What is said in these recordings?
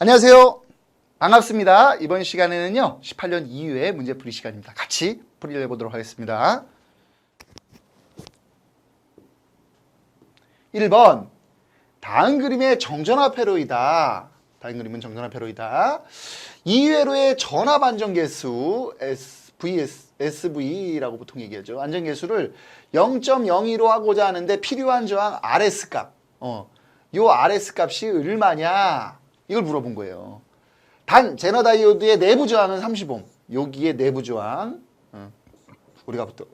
안녕하세요. 반갑습니다. 이번 시간에는요 18년 이후의 문제풀이 시간입니다. 같이 풀이를 해보도록 하겠습니다. 1번 다음 그림의 정전화폐로이다. 다음 그림은 정전화폐로이다. 이외로의 전압 안전계수 SV라고 보통 얘기하죠. 안전계수를 0.02로 하고자 하는데 필요한 저항 RS 값. 요 RS 값이 얼마냐? 이걸 물어본 거예요. 단 제너 다이오드의 내부 저항은 30옴. 여기에 내부 저항 우리가 보통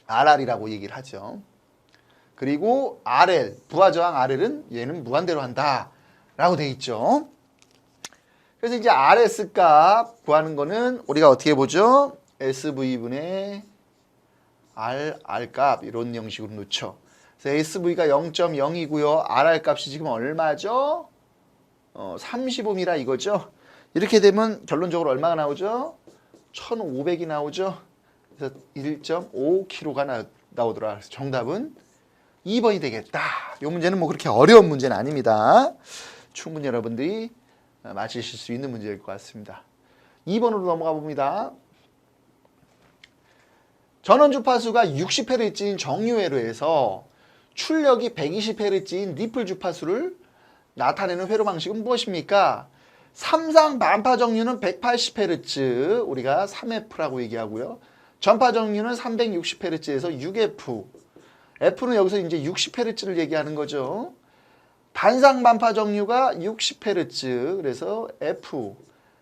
RR이라고 얘기를 하죠. 그리고 RL, 부하 저항 RL은 얘는 무한대로 한다 라고 돼 있죠. 그래서 이제 RS 값 구하는 거는 우리가 어떻게 보죠? SV분의 RR 값 이런 형식으로 놓죠. 그래서 SV가 0.0이고요. RR 값이 지금 얼마죠? 30옴이라 이거죠. 이렇게 되면 결론적으로 얼마가 나오죠? 1500이 나오죠. 그래서 1.5kg가 나오더라. 그래서 정답은 2번이 되겠다. 이 문제는 뭐 그렇게 어려운 문제는 아닙니다. 충분히 여러분들이 맞히실 수 있는 문제일 것 같습니다. 2번으로 넘어가 봅니다. 전원 주파수가 60Hz인 정유회로에서 출력이 120Hz인 리플 주파수를 나타내는 회로 방식은 무엇입니까? 삼상 반파 정류는 180Hz, 우리가 3F라고 얘기하고요. 전파 정류는 360Hz에서 6F. F는 여기서 이제 60Hz를 얘기하는 거죠. 단상 반파 정류가 60Hz, 그래서 F.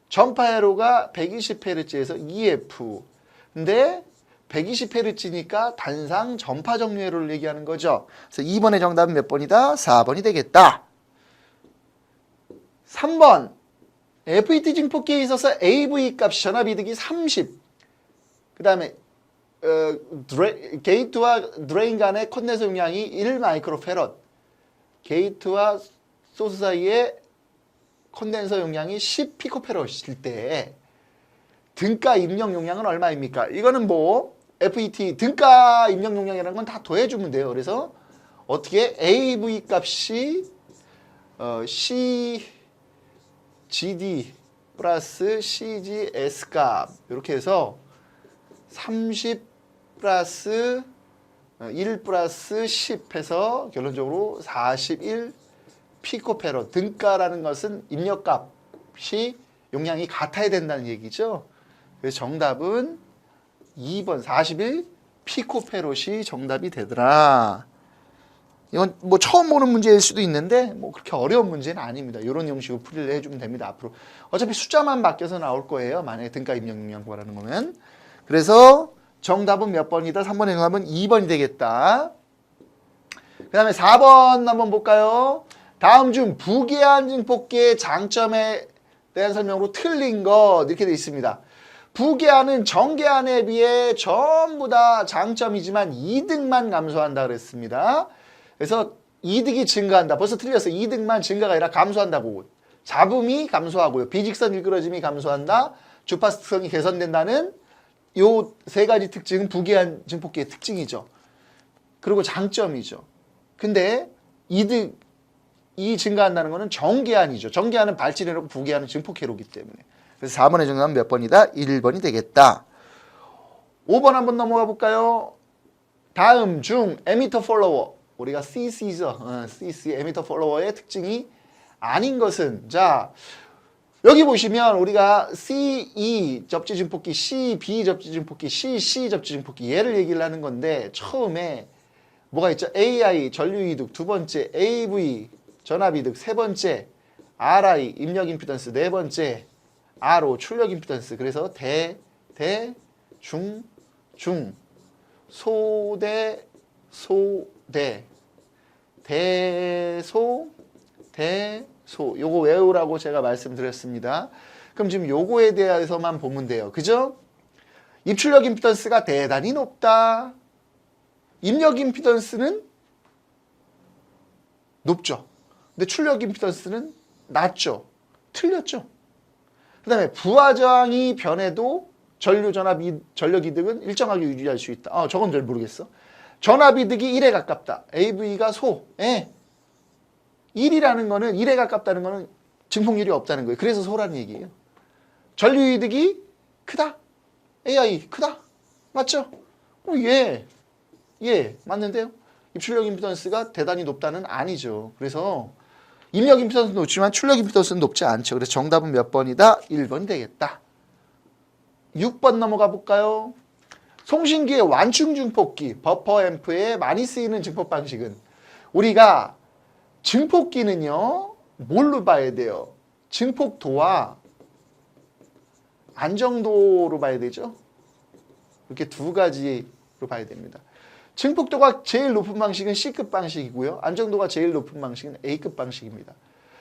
전파 회로가 120Hz에서 2F. 근데 120Hz니까 단상 전파 정류 회로를 얘기하는 거죠. 그래서 2번의 정답은 몇 번이다? 4번이 되겠다. 3번 FET 증폭기에 있어서 AV 값이 전압이득이 30. 그 다음에 게이트와 드레인 간의 콘덴서 용량이 1 마이크로패럿. 게이트와 소스 사이의 콘덴서 용량이 10 피코패럿일 때 등가 입력 용량은 얼마입니까? 이거는 뭐 FET 등가 입력 용량이라는 건 다 더해주면 돼요. 그래서 어떻게 AV 값이 GD 플러스 CGS 값 이렇게 해서 30 플러스 1 플러스 10 해서 결론적으로 41 피코패럿. 등가라는 것은 입력값이 용량이 같아야 된다는 얘기죠. 그래서 정답은 2번 41 피코패럿이 정답이 되더라. 이건 뭐 처음 보는 문제일 수도 있는데 뭐 그렇게 어려운 문제는 아닙니다. 이런 형식으로 풀이를 해주면 됩니다. 앞으로 어차피 숫자만 바뀌어서 나올 거예요. 만약에 등가 입력 용량 구하라는 거면. 그래서 정답은 몇 번이다? 3번의 정답은 2번이 되겠다. 그 다음에 4번 한번 볼까요? 다음 중 부계한 증폭기의 장점에 대한 설명으로 틀린 것 이렇게 되어 있습니다. 부계한은 정계한에 비해 전부 다 장점이지만 이득만 감소한다 그랬습니다. 그래서 이득이 증가한다. 벌써 틀렸어요. 이득만 증가가 아니라 감소한다고. 잡음이 감소하고요. 비직선 일그러짐이 감소한다. 주파수 특성이 개선된다는 요 세 가지 특징은 부계한 증폭기의 특징이죠. 그리고 장점이죠. 근데 이득이 증가한다는 것은 정계한이죠. 정계한은 발진회로고 부계한은 증폭회로이기 때문에. 그래서 4번의 정답은 몇 번이다? 1번이 되겠다. 5번 한번 넘어가 볼까요? 다음 중 에미터 폴로워. 우리가 CC죠. CC 에미터 폴로워의 특징이 아닌 것은, 자 여기 보시면 우리가 CE 접지 증폭기, CB 접지 증폭기, CC 접지 증폭기 얘를 얘기를 하는 건데 처음에 뭐가 있죠? AI 전류 이득, 두 번째 AV 전압 이득, 세 번째 RI 입력 임피던스, 네 번째 RO 출력 임피던스. 그래서 중 소대 대소 요거 외우라고 제가 말씀드렸습니다. 그럼 지금 요거에 대해서만 보면 돼요. 그죠? 입출력 임피던스가 대단히 높다. 입력 임피던스는 높죠. 근데 출력 임피던스는 낮죠. 틀렸죠. 그 다음에 부하 저항이 변해도 전류 전압 전력 이득은 일정하게 유지할 수 있다. 저건 잘 모르겠어. 전압 이득이 1에 가깝다. AV가 소. 1이라는 거는 1에 가깝다는 거는 증폭률이 없다는 거예요. 그래서 소라는 얘기예요. 전류이득이 크다. AI 크다. 맞죠? 예, 맞는데요. 입출력 임피던스가 대단히 높다는 아니죠. 그래서 입력 임피던스는 높지만 출력 임피던스는 높지 않죠. 그래서 정답은 몇 번이다? 1번이 되겠다. 6번 넘어가 볼까요? 송신기의 완충 증폭기, 버퍼 앰프에 많이 쓰이는 증폭 방식은 우리가 증폭기는요, 뭘로 봐야 돼요? 증폭도와 안정도로 봐야 되죠. 이렇게 두 가지로 봐야 됩니다. 증폭도가 제일 높은 방식은 C급 방식이고요. 안정도가 제일 높은 방식은 A급 방식입니다.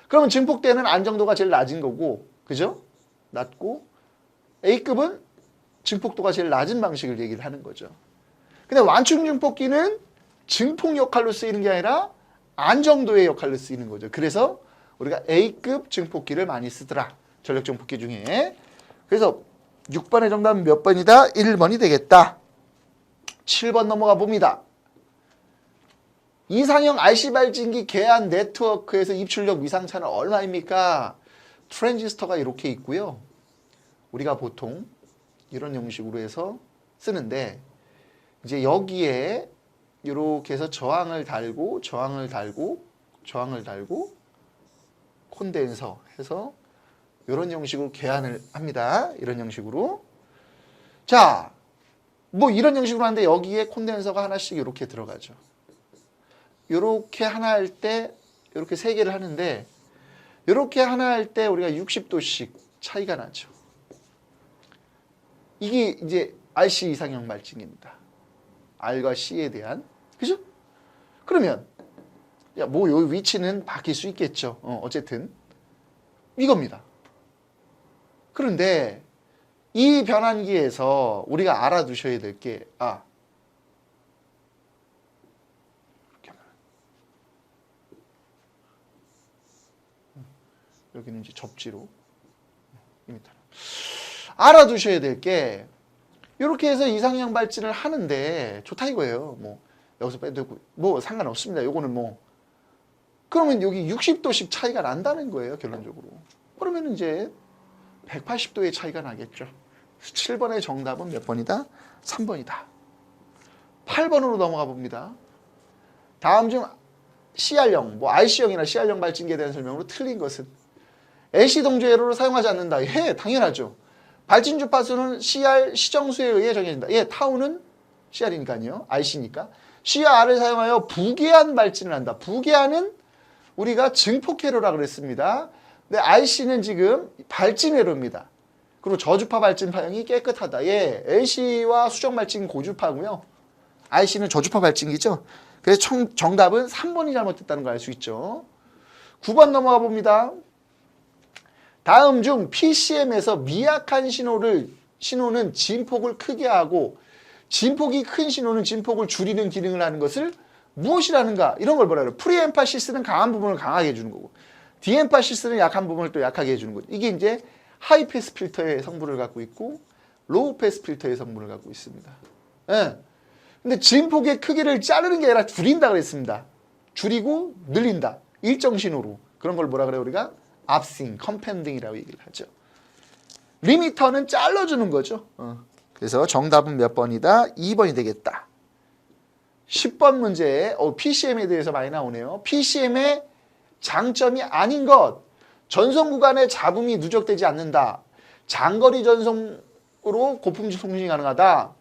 그러면 증폭 때는 안정도가 제일 낮은 거고, 그죠? 낮고, A급은 증폭도가 제일 낮은 방식을 얘기를 하는 거죠. 근데 완충 증폭기는 증폭 역할로 쓰이는 게 아니라 안정도의 역할로 쓰이는 거죠. 그래서 우리가 A급 증폭기를 많이 쓰더라. 전력 증폭기 중에. 그래서 6번의 정답은 몇 번이다? 1번이 되겠다. 7번 넘어가 봅니다. 이상형 RC 발진기 계한 네트워크에서 입출력 위상차는 얼마입니까? 트랜지스터가 이렇게 있고요. 우리가 보통 이런 형식으로 해서 쓰는데 이제 여기에 이렇게 해서 저항을 달고 콘덴서 해서 이런 형식으로 계한을 합니다. 이런 형식으로. 자, 뭐 이런 형식으로 하는데 여기에 콘덴서가 하나씩 이렇게 들어가죠. 이렇게 하나 할 때 이렇게 세 개를 하는데 이렇게 하나 할 때 우리가 60도씩 차이가 나죠. 이게 이제 RC 이상형 발진기입니다. R과 C에 대한. 그죠? 그러면 야, 뭐 요 위치는 바뀔 수 있겠죠. 어쨌든 이겁니다. 그런데 이 변환기에서 우리가 알아두셔야 될 게 이렇게 하면 여기는 이제 접지로 알아두셔야 될 게 이렇게 해서 이상형 발진을 하는데 좋다 이거예요. 뭐 여기서 빼도 되고 뭐 상관없습니다. 요거는 뭐 그러면 여기 60도씩 차이가 난다는 거예요. 결론적으로. 그러면 이제 180도의 차이가 나겠죠. 7번의 정답은 몇 번이다? 3번이다. 8번으로 넘어가 봅니다. 다음 중 CR형, 뭐 RC형이나 CR형 발진기에 대한 설명으로 틀린 것은 AC 동조회로를 사용하지 않는다. 예, 당연하죠. 발진 주파수는 CR 시정수에 의해 정해진다. 예, 타우는 CR이니까요. RC니까. CR을 사용하여 부계한 발진을 한다. 부계한은 우리가 증폭회로라 그랬습니다. 근데 RC는 지금 발진 회로입니다. 그리고 저주파 발진 파형이 깨끗하다. 예, LC와 수정 발진 고주파고요. RC는 저주파 발진기죠. 그래서 정답은 3번이 잘못됐다는 걸 알 수 있죠. 9번 넘어가 봅니다. 다음 중 PCM에서 미약한 신호는 진폭을 크게 하고 진폭이 큰 신호는 진폭을 줄이는 기능을 하는 것을 무엇이라는가? 이런 걸 뭐라 그래요? 프리엠파시스는 강한 부분을 강하게 해주는 거고 디엠파시스는 약한 부분을 또 약하게 해주는 거죠. 이게 이제 하이패스 필터의 성분을 갖고 있고 로우 패스 필터의 성분을 갖고 있습니다. 예. 근데 진폭의 크기를 자르는 게 아니라 줄인다 그랬습니다. 줄이고 늘린다. 일정 신호로. 그런 걸 뭐라 그래요? 우리가 압싱, 컴펜딩이라고 얘기를 하죠. 리미터는 잘라주는 거죠. 그래서 정답은 몇 번이다? 2번이 되겠다. 10번 문제, PCM에 대해서 많이 나오네요. PCM의 장점이 아닌 것. 전송 구간에 잡음이 누적되지 않는다. 장거리 전송으로 고품질 송신이 가능하다.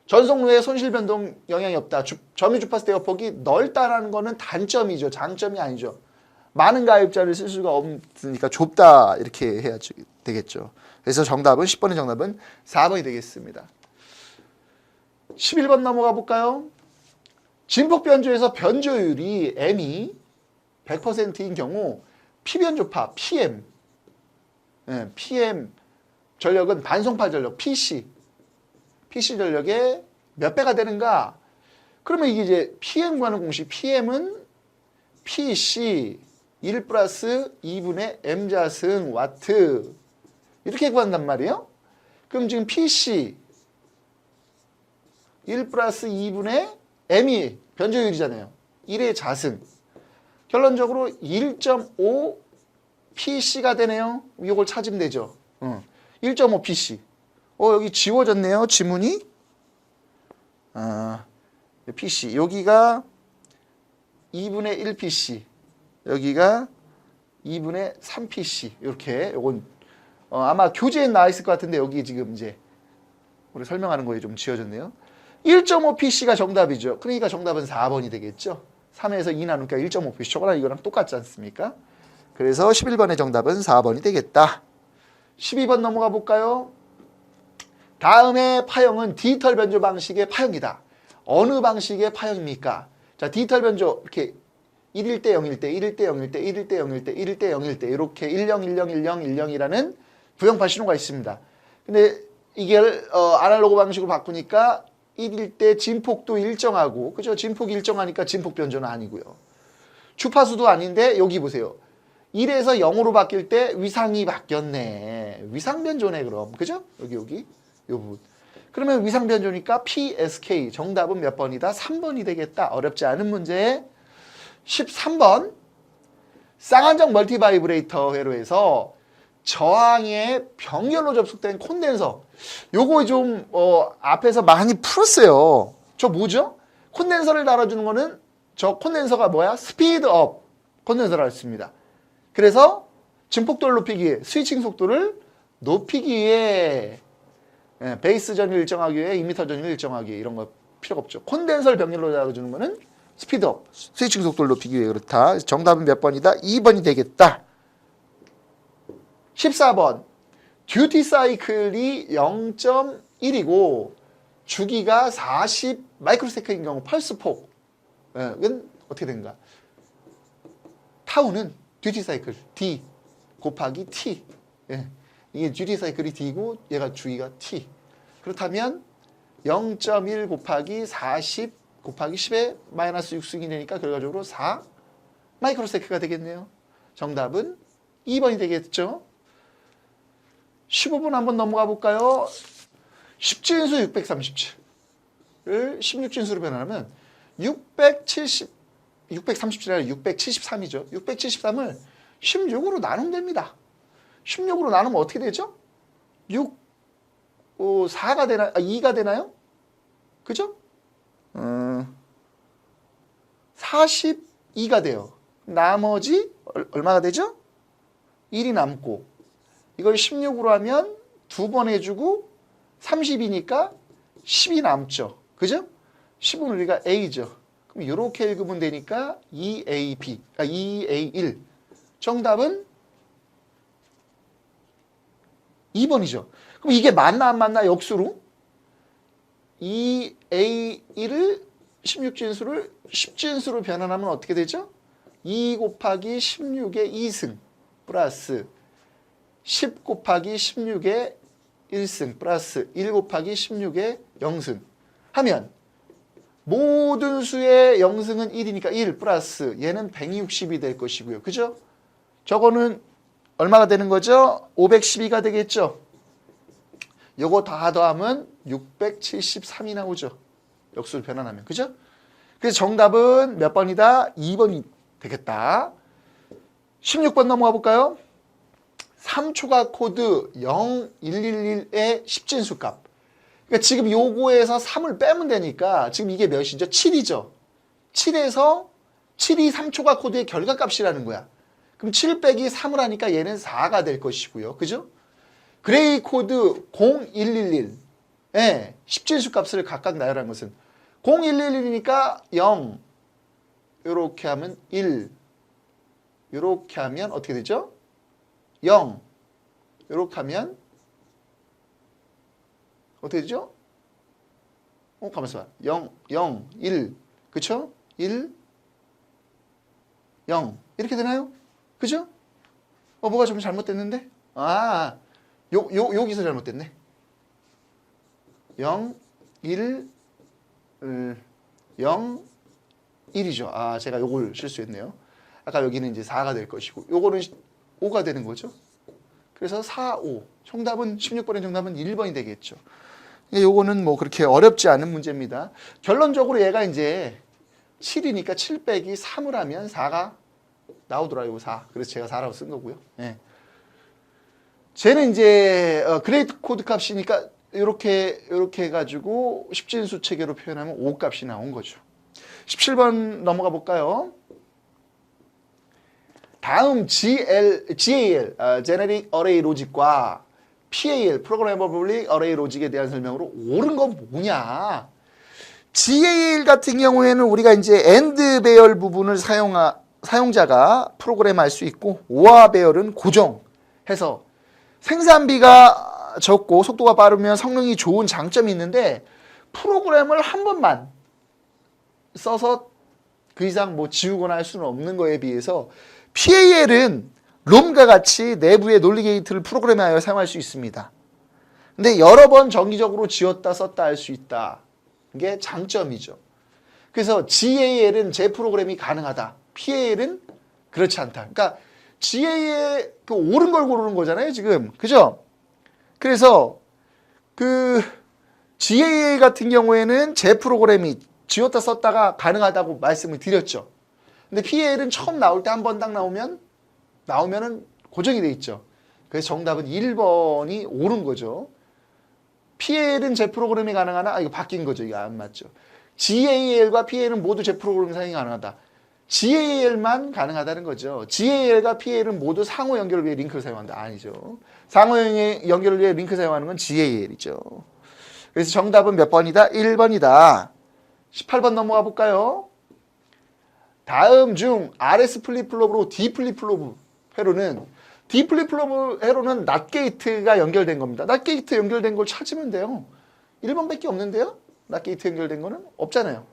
전송로에 손실 변동 영향이 없다. 점유 주파수 대역폭이 넓다라는 거는 단점이죠. 장점이 아니죠. 많은 가입자를 쓸 수가 없으니까 좁다 이렇게 해야 되겠죠. 그래서 정답은 10번의 정답은 4번이 되겠습니다. 11번 넘어가 볼까요? 진폭 변조에서 변조율이 M이 100%인 경우 P변조파 PM 전력은 반송파 전력 PC 전력의 몇 배가 되는가? 그러면 이게 이제 PM 구하는 공식 PM은 PC 1 플러스 2분의 M자승 와트 이렇게 구한단 말이에요. 그럼 지금 PC 1 플러스 2분의 M이 변조율이잖아요. 1의 자승. 결론적으로 1.5 PC가 되네요. 이걸 찾으면 되죠. 1.5 PC. 여기 지워졌네요. 지문이. PC. 여기가 2분의 1 PC. 여기가 2분의 3 PC. 이렇게. 요건 아마 교재에 나와 있을 것 같은데 여기 지금 이제 우리 설명하는 거에 좀 지워졌네요. 1.5 PC가 정답이죠. 그러니까 정답은 4번이 되겠죠. 3에서 2 나누니까 1.5 PC. 저거랑 이거랑 똑같지 않습니까? 그래서 11번의 정답은 4번이 되겠다. 12번 넘어가 볼까요? 다음의 파형은 디지털 변조 방식의 파형이다. 어느 방식의 파형입니까? 자, 디지털 변조 이렇게 1일 때 0일 때 1일 때 0일 때 1일 때 0일 때 1일 때 0일 때 이렇게 10 10 10 10이라는 부형파 신호가 있습니다. 근데 이게 아날로그 방식으로 바꾸니까 1일 때 진폭도 일정하고, 그죠? 진폭이 일정하니까 진폭 변조는 아니고요. 주파수도 아닌데 여기 보세요. 1에서 0으로 바뀔 때 위상이 바뀌었네. 위상 변조네 그럼. 그죠? 여기 이 부분. 그러면 위상 변조니까 PSK 정답은 몇 번이다? 3번이 되겠다. 어렵지 않은 문제. 13번 쌍안정 멀티바이브레이터 회로에서 저항의 병렬로 접속된 콘덴서. 요거 좀 앞에서 많이 풀었어요. 저 뭐죠? 콘덴서를 달아주는 거는 저 콘덴서가 뭐야? 스피드업 콘덴서라고 했습니다. 그래서 증폭도를 높이기 위해 스위칭 속도를 높이기 위해 베이스 전위를 일정하기 위해 이미터 전위를 일정하기 위해 이런 거 필요가 없죠. 콘덴서를 병렬로 달아주는 거는 스피드업 스위칭 속도를 높이기 위해 그렇다. 정답은 몇 번이다? 2번이 되겠다. 14번 듀티 사이클이 0.1이고 주기가 40 마이크로세컨드인 경우 펄스 폭은 어떻게 되는가? 타우는 듀티 사이클 D 곱하기 T. 이게 듀티 사이클이 D고 얘가 주기가 T. 그렇다면 0.1 곱하기 40 곱하기 10의 마이너스 6승이 되니까 결과적으로 4 마이크로세컨드가 되겠네요. 정답은 2번이 되겠죠. 15분 한번 넘어가 볼까요? 10진수 637을 16진수로 변환하면 637이 아니라 673이죠. 673을 16으로 나누면 됩니다. 16으로 나누면 어떻게 되죠? 4가 되나? 2가 되나요? 그죠? 42가 돼요. 나머지 얼마가 되죠? 1이 남고 이걸 16으로 하면 2번 해주고 30이니까 10이 남죠. 그죠? 10은 우리가 A죠. 그럼 이렇게 읽으면 되니까 2AB, 2A1. 정답은 2번이죠. 그럼 이게 맞나 안 맞나 역수로? 2A1을 16진수를 10진수로 변환하면 어떻게 되죠? 2 곱하기 16의 2승 플러스 10 곱하기 16의 1승 플러스 1 곱하기 16의 0승 하면 모든 수의 0승은 1이니까 1 플러스 얘는 160이 될 것이고요. 그죠? 저거는 얼마가 되는 거죠? 512가 되겠죠? 요거 다 더하면 673이 나오죠. 역수를 변환하면. 그죠? 그래서 정답은 몇 번이다? 2번이 되겠다. 16번 넘어가 볼까요? 3초가 코드 0111의 10진수 값. 그러니까 지금 요거에서 3을 빼면 되니까 지금 이게 몇이죠? 7이죠. 7에서 7이 3초가 코드의 결과값이라는 거야. 그럼 7 빼기 3을 하니까 얘는 4가 될 것이고요. 그죠? 그레이 코드 0111의 10진수 값을 각각 나열한 것은 0111이니까 0 이렇게 하면 1 이렇게 하면 어떻게 되죠? 0 이렇게 하면 어떻게 되죠? 가만있어 봐. 0, 0, 1 그쵸? 1, 0 이렇게 되나요? 그죠? 뭐가 좀 잘못됐는데? 여기서 잘못됐네. 0, 1, 0, 1이죠. 제가 요걸 실수했네요. 아까 여기는 이제 4가 될 것이고 요거는 5가 되는 거죠. 그래서 4, 5. 정답은 16번의 정답은 1번이 되겠죠. 요거는 뭐 그렇게 어렵지 않은 문제입니다. 결론적으로 얘가 이제 7이니까 7 빼기 3을 하면 4가 나오더라고요. 4. 그래서 제가 4라고 쓴 거고요. 예. 쟤는 이제 그레이트 코드 값이니까 이렇게 해가지고 십진수 체계로 표현하면 5 값이 나온 거죠. 17번 넘어가 볼까요? 다음 GAL, Generic Array Logic과 PAL, Programmable Array Logic에 대한 설명으로 옳은 건 뭐냐? GAL 같은 경우에는 우리가 이제 AND 배열 부분을 사용자가 프로그램할 수 있고 OR 배열은 고정해서 생산비가 적고 속도가 빠르면 성능이 좋은 장점이 있는데 프로그램을 한 번만 써서 그 이상 뭐 지우거나 할 수는 없는 거에 비해서 PAL은 롬과 같이 내부의 논리 게이트를 프로그램하여 사용할 수 있습니다. 근데 여러 번 정기적으로 지웠다 썼다 할 수 있다. 이게 장점이죠. 그래서 GAL은 재프로그램이 가능하다. PAL은 그렇지 않다. 그러니까 GAL 그 옳은 걸 고르는 거잖아요, 지금. 그죠? 그래서 그 GAL 같은 경우에는 재프로그램이 지웠다 썼다가 가능하다고 말씀을 드렸죠. 근데 PAL은 처음 나올 때 한 번 딱 나오면은 고정이 돼 있죠. 그래서 정답은 1번이 옳은 거죠. PAL은 재프로그램이 가능하나? 이거 바뀐 거죠. 이거 안 맞죠. GAL과 PAL은 모두 재프로그램 사용이 가능하다. GAL만 가능하다는 거죠. GAL과 PAL은 모두 상호 연결을 위해 링크를 사용한다. 아니죠. 상호 연결을 위해 링크 사용하는 건 GAL이죠. 그래서 정답은 몇 번이다? 1번이다. 18번 넘어가 볼까요? 다음 중 RS 플립플롭으로 D 플립플롭 회로는 D 플립플롭 회로는 낫 게이트가 연결된 겁니다. 낫 게이트 연결된 걸 찾으면 돼요. 1번밖에 없는데요? 낫 게이트 연결된 거는 없잖아요.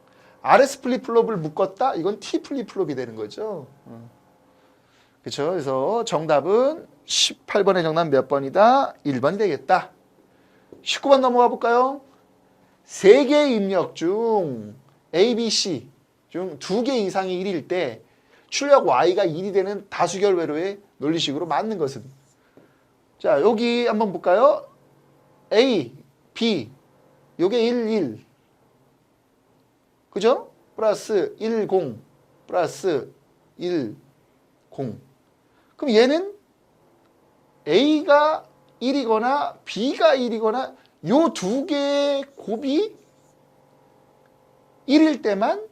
RS 플립플롭을 묶었다? 이건 T 플립플롭이 되는 거죠. 그렇죠? 그래서 정답은 18번의 정답 몇 번이다? 1번이 되겠다. 19번 넘어가 볼까요? 3개의 입력 중 A, B, C 중 2개 이상이 1일 때 출력 Y가 1이 되는 다수결 회로의 논리식으로 맞는 것은? 자, 여기 한번 볼까요? A, B, 요게 1, 1. 그죠? 플러스 1, 0, 플러스 1, 0. 그럼 얘는 A가 1이거나 B가 1이거나 요 2개의 곱이 1일 때만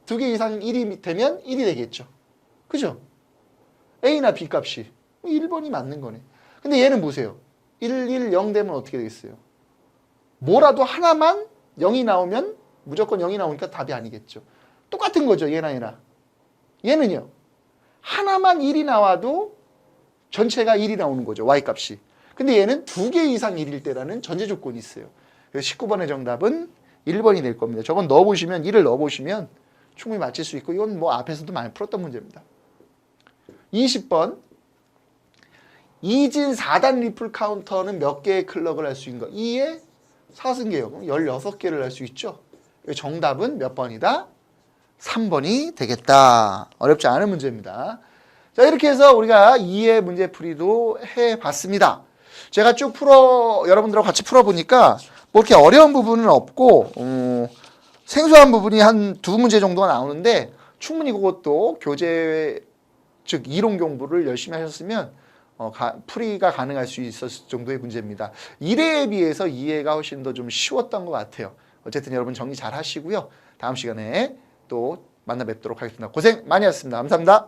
2개 이상 1이 되면 1이 되겠죠. 그죠? A나 B 값이 1번이 맞는 거네. 근데 얘는 보세요. 1, 1, 0 되면 어떻게 되겠어요? 뭐라도 하나만 0이 나오면 무조건 0이 나오니까 답이 아니겠죠. 똑같은 거죠. 얘나. 얘는요. 하나만 1이 나와도 전체가 1이 나오는 거죠. Y값이. 근데 얘는 2개 이상 1일 때라는 전제 조건이 있어요. 그래서 19번의 정답은 1번이 될 겁니다. 저건 넣어보시면 1을 넣어보시면 충분히 맞힐 수 있고 이건 뭐 앞에서도 많이 풀었던 문제입니다. 20번 이진 4단 리플 카운터는 몇 개의 클럭을 할 수 있는가? 2에 4승계요. 그럼 16개를 할 수 있죠. 정답은 몇 번이다? 3번이 되겠다. 어렵지 않은 문제입니다. 자, 이렇게 해서 우리가 2의 문제풀이도 해봤습니다. 제가 쭉 여러분들하고 같이 풀어보니까 뭐 이렇게 어려운 부분은 없고 생소한 부분이 한 2문제 정도가 나오는데 충분히 그것도 교재 즉 이론 공부를 열심히 하셨으면 풀이가 가능할 수 있었을 정도의 문제입니다. 1회에 비해서 2회가 훨씬 더 좀 쉬웠던 것 같아요. 어쨌든 여러분 정리 잘 하시고요. 다음 시간에 또 만나 뵙도록 하겠습니다. 고생 많이 하셨습니다. 감사합니다.